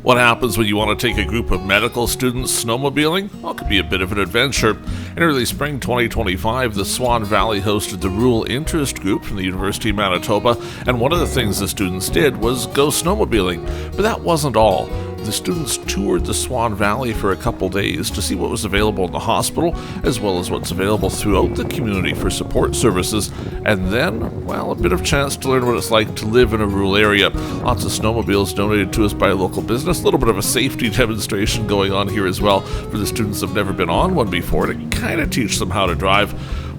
What happens when you want to take a group of medical students snowmobiling? Well, it could be a bit of an adventure. In early spring 2025, the Swan Valley hosted the Rural Interest Group from the University of Manitoba, and one of the things the students did was go snowmobiling. But that wasn't all. The students toured the Swan Valley for a couple days to see what was available in the hospital, as well as what's available throughout the community for support services, and then, well, a bit of chance to learn what it's like to live in a rural area. Lots of snowmobiles donated to us by a local business, a little bit of a safety demonstration going on here as well for the students who have never been on one before to kind of teach them how to drive.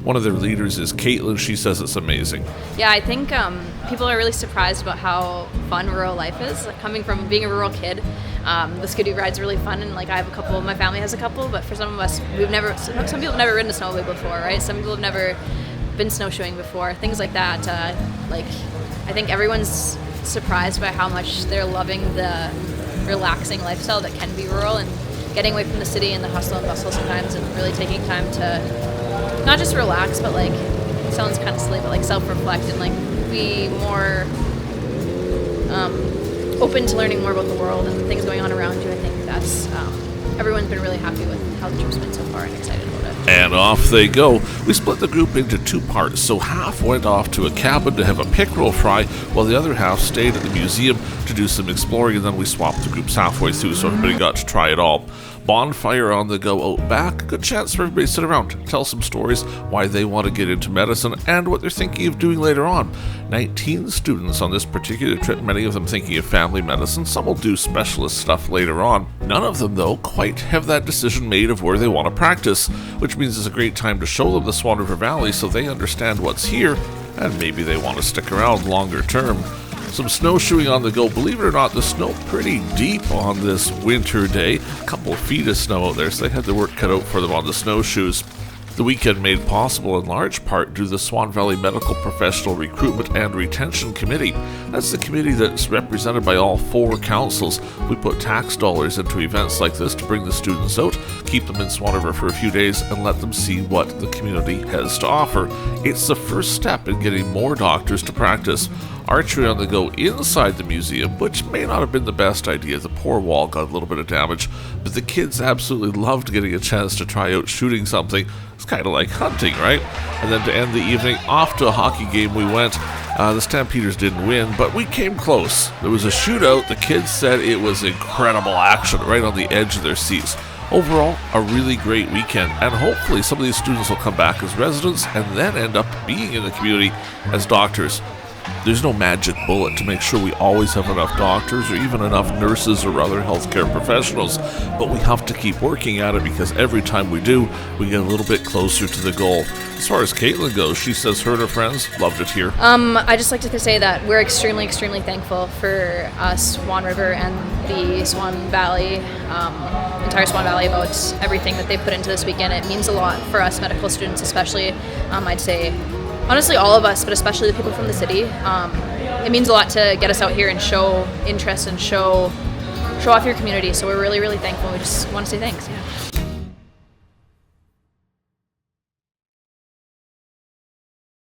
One of their leaders is Caitlin. She says it's amazing. Yeah, I think people are really surprised about how fun rural life is. Like, coming from being a rural kid, the skidoo ride's really fun, and like I have a couple, my family has a couple, but for some of us, some people have never ridden a snowmobile before, right? Some people have never been snowshoeing before, things like that. I think everyone's surprised by how much they're loving the relaxing lifestyle that can be rural, and getting away from the city and the hustle and bustle sometimes, and really taking time to not just relax, but like, it sounds kind of silly, but like self-reflect and like be more open to learning more about the world and things going on around you. I think that's everyone's been really happy with how the trip's been so far and excited about it. And off they go. We split the group into two parts, so half went off to a cabin to have a pickerel fry, while the other half stayed at the museum to do some exploring, and then we swapped the groups halfway through so everybody got to try it all. Bonfire on the go out back, good chance for everybody to sit around, tell some stories, why they want to get into medicine, and what they're thinking of doing later on. 19 students on this particular trip, many of them thinking of family medicine. Some will do specialist stuff later on. None of them, though, quite have that decision made of where they want to practice, which means it's a great time to show them the Swan River Valley so they understand what's here, and maybe they want to stick around longer term. Some snowshoeing on the go. Believe it or not, the snow pretty deep on this winter day. A couple of feet of snow out there, so they had their work cut out for them on the snowshoes. The weekend made possible in large part due to the Swan Valley Medical Professional Recruitment and Retention Committee. That's the committee that's represented by all four councils. We put tax dollars into events like this to bring the students out, keep them in Swan River for a few days, and let them see what the community has to offer. It's the first step in getting more doctors to practice. Archery on the go inside the museum, which may not have been the best idea. The poor wall got a little bit of damage, but the kids absolutely loved getting a chance to try out shooting something. It's kind of like hunting, right? And then to end the evening, off to a hockey game we went. The Stampeders didn't win, but we came close. There was a shootout. The kids said it was incredible action right on the edge of their seats. Overall, a really great weekend, and hopefully some of these students will come back as residents and then end up being in the community as doctors. There's no magic bullet to make sure we always have enough doctors or even enough nurses or other healthcare professionals, but we have to keep working at it because every time we do, we get a little bit closer to the goal. As far as Caitlin goes, she says her and her friends loved it here. I just like to say that we're extremely, extremely thankful for Swan River and the Swan Valley, entire Swan Valley, about everything that they put into this weekend. It means a lot for us medical students, especially, I'd say, honestly, all of us, but especially the people from the city. It means a lot to get us out here and show interest and show off your community. So we're really, really thankful. We just want to say thanks. Yeah.